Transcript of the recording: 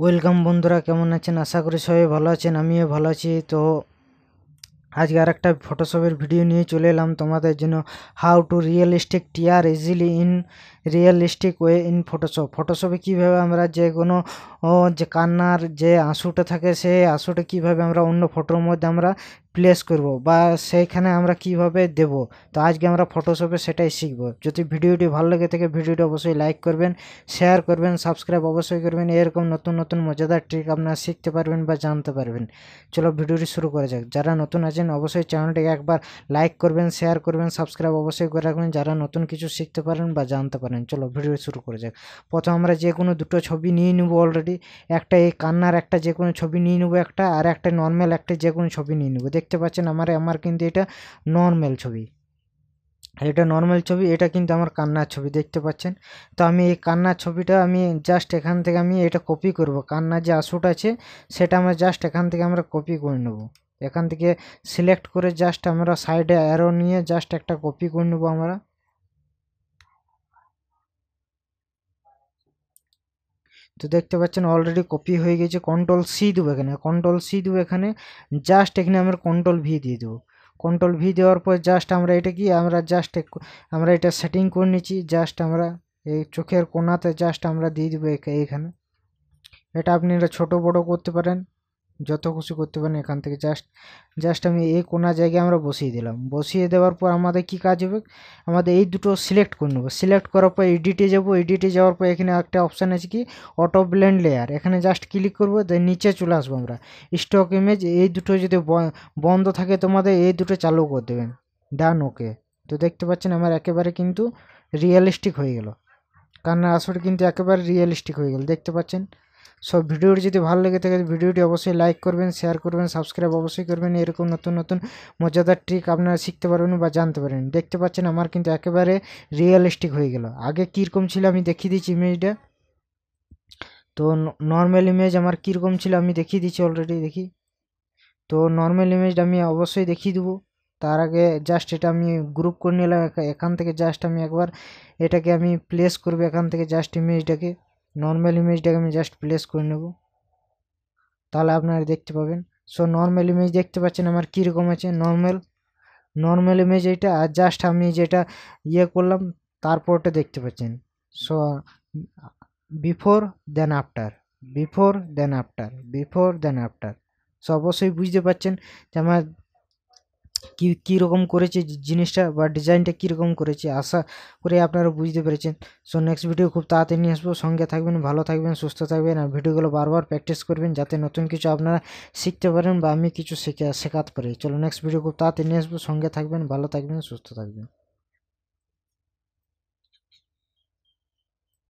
Welcome বন্ধুরা, কেমন আছেন? আশা করি সবাই ভালো আছেন, আমিও ভালো আছি। তো আজকে আর একটা ফটোশপের ভিডিও নিয়ে চলে এলাম তোমাদের জন্য। How to realistic tear easily in realistic way in ফটোশপে কীভাবে আমরা যে কোনো যে কান্নার যে আঁসুটা থাকে সেই আঁসুটা কীভাবে আমরা অন্য ফটোর মধ্যে আমরা প্লেস করব বা সেইখানে আমরা কিভাবে দেব। তো আজকে আমরা ফটোশপে সেটাই শিখব। যদি ভিডিওটি ভালো লেগে থাকে ভিডিওটি অবশ্যই লাইক করবেন, শেয়ার করবেন, সাবস্ক্রাইব অবশ্যই করবেন। এরকম নতুন নতুন মজাদার ট্রিক আপনারা শিখতে পারবেন বা জানতে পারবেন। চলো ভিডিওটি শুরু করা যাক। যারা নতুন আছেন অবশ্যই চ্যানেলটিকে একবার লাইক করবেন, শেয়ার করবেন, সাবস্ক্রাইব অবশ্যই করে রাখবেন, যারা নতুন কিছু শিখতে পারেন বা জানতে পারেন। চলো ভিডিও শুরু করা যাক। প্রথম আমরা যে কোনো দুটো ছবি নিয়ে নেবো। অলরেডি একটা এই কান্নার একটা যে কোনো ছবি নিয়ে নেবো একটা, আর একটা নর্মাল একটা যে কোনো ছবি নিয়ে নেবো। দেখতে পাচ্ছেন আমার কিন্তু এটা নর্মাল ছবি, এটা নর্মাল ছবি, এটা কিন্তু আমার কান্নার ছবি দেখতে পাচ্ছেন। তো আমি এই কান্নার ছবিটা আমি জাস্ট এখান থেকে আমি এটা কপি করব। কান্নার যে আঁসুটা আছে সেটা আমরা জাস্ট এখান থেকে আমরা কপি করে নেব। এখান থেকে সিলেক্ট করে জাস্ট আমরা সাইডে অ্যারো নিয়ে জাস্ট একটা কপি করে নেব আমরা। তো দেখতে পাচ্ছেন অলরেডি কপি হয়ে গেছে। কন্ট্রোল সি দেবো এখানে, কন্ট্রোল সি দেবো এখানে, জাস্ট এখানে আমরা কন্ট্রোল ভি দিয়ে দেবো। কন্ট্রোল ভি দেওয়ার পর জাস্ট আমরা এটা কি আমরা জাস্ট আমরা এটা সেটিং করে নিচ্ছি। জাস্ট আমরা এই চোখের কোণাতে জাস্ট আমরা দিয়ে দেবো এইখানে। এটা আপনারা ছোট বড় করতে পারেন, যত খুশি করতে পারেন। এখান থেকে জাস্ট জাস্ট আমি এই কোণা জায়গায় আমরা বসিয়ে দিলাম। বসিয়ে দেওয়ার পর আমাদের কি কাজ হবে, আমাদের এই দুটো সিলেক্ট করে নেবো। সিলেক্ট করার পর এডিটে যাব। এডিটে যাওয়ার পর এখানে একটা অপশান আছে কি অটো ব্লেন্ড লেয়ার, এখানে জাস্ট ক্লিক করবো। দেন নিচে চলে আসবো আমরা স্টক ইমেজ। এই দুটো যদি বন্ধ থাকে তোমাদের এই দুটো চালু করে দেবেন। ডান, ওকে। তো দেখতে পাচ্ছেন আমার একেবারে কিন্তু রিয়েলিস্টিক হয়ে গেল। কান্নার আসলে কিন্তু একেবারে রিয়েলিস্টিক হয়ে গেল, দেখতে পাচ্ছেন। সব ভিডিওটি যদি ভালো লেগে থাকে ভিডিওটি অবশ্যই লাইক করবেন, শেয়ার করবেন, সাবস্ক্রাইব অবশ্যই করবেন। এরকম নতুন নতুন মজাদার ট্রিক আপনারা শিখতে পারবেন বা জানতে পারবেন। দেখতে পাচ্ছেন আমার কিন্তু একেবারে রিয়েলিস্টিক হয়ে গেল। আগে কীরকম ছিল আমি দেখিয়ে দিচ্ছি ইমেজটা। তো নর্মাল ইমেজ আমার কীরকম ছিল আমি দেখিয়ে দিচ্ছি অলরেডি, দেখি। তো নর্মাল ইমেজটা আমি অবশ্যই দেখিয়ে দেবো। তার আগে জাস্ট এটা আমি গ্রুপ করে নিলাম। এখান থেকে জাস্ট আমি একবার এটাকে আমি প্লেস করবো। এখান থেকে জাস্ট ইমেজটাকে নর্মাল ইমেজটাকে আমি জাস্ট প্লেস করে নেব, তাহলে আপনারা দেখতে পাবেন। সো নর্মাল ইমেজ দেখতে পাচ্ছেন আমার কীরকম আছে। নর্মাল ইমেজ এইটা, আর জাস্ট আমি যেটা করলাম তারপরটা দেখতে পাচ্ছেন। So before then after, before then after, before then after. So অবশ্যই বুঝতে পারছেন যে আমার কীরকম করেছে জিনিসটা বা ডিজাইনটা কীরকম করেছে। আশা করে আপনারা বুঝতে পেরেছেন। সো নেক্সট ভিডিও খুব তাড়াতাড়ি নিয়ে আসবো। সঙ্গে থাকবেন, ভালো থাকবেন, সুস্থ থাকবেন, আর ভিডিওগুলো বারবার প্র্যাকটিস করবেন যাতে নতুন কিছু আপনারা শিখতে পারেন বা আমি কিছু শেখাতে পারি। চলো নেক্সট ভিডিও খুব তাড়াতাড়ি নিয়ে আসবো। সঙ্গে থাকবেন, ভালো থাকবেন, সুস্থ থাকবেন।